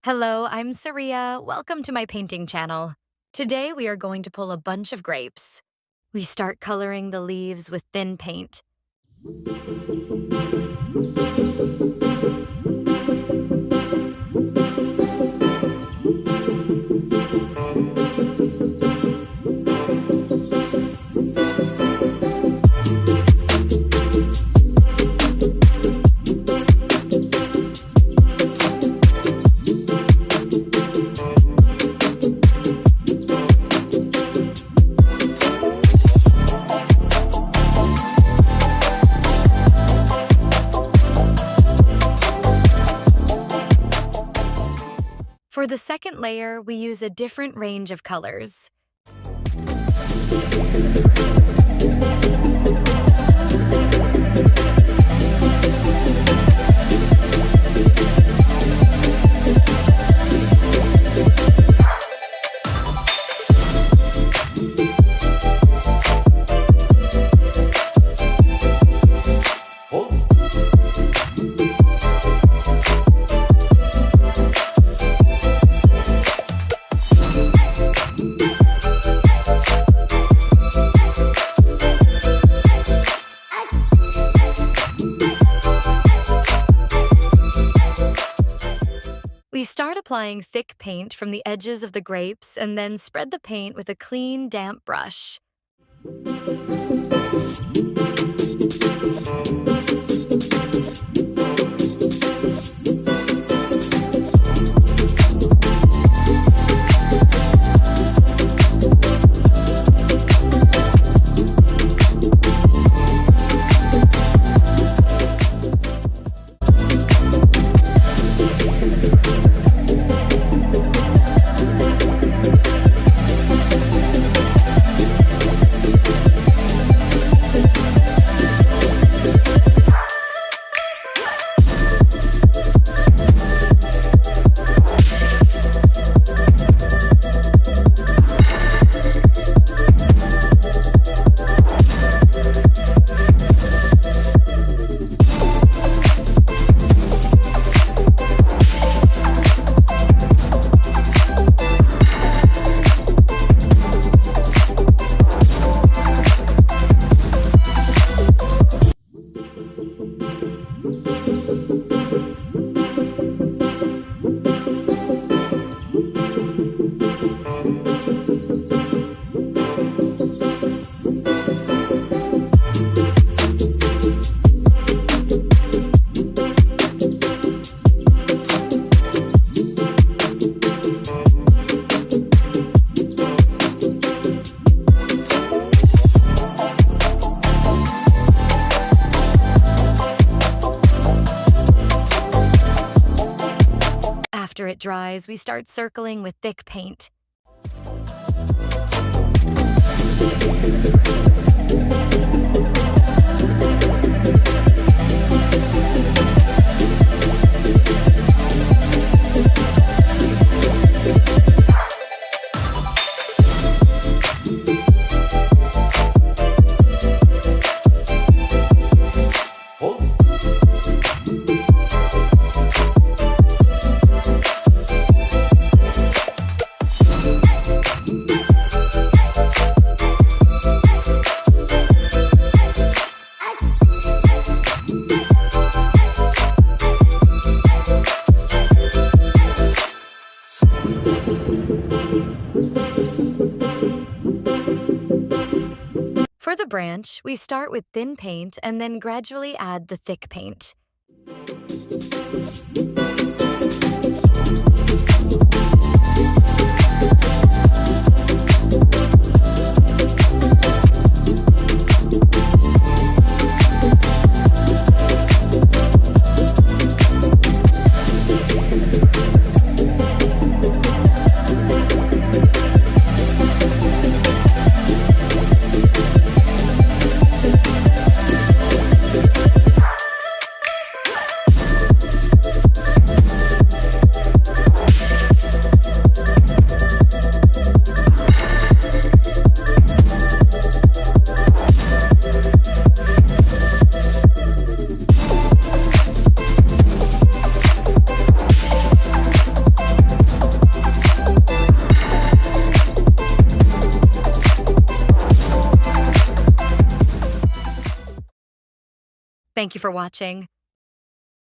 Hello, I'm Saria. Welcome to my painting channel. Today we are going to pull a bunch of grapes. We start coloring the leaves with thin paint. For the second layer, we use a different range of colors. We start applying thick paint from the edges of the grapes and then spread the paint with a clean, damp brush. After it dries, we start circling with thick paint. For the branch, we start with thin paint and then gradually add the thick paint. Thank you for watching.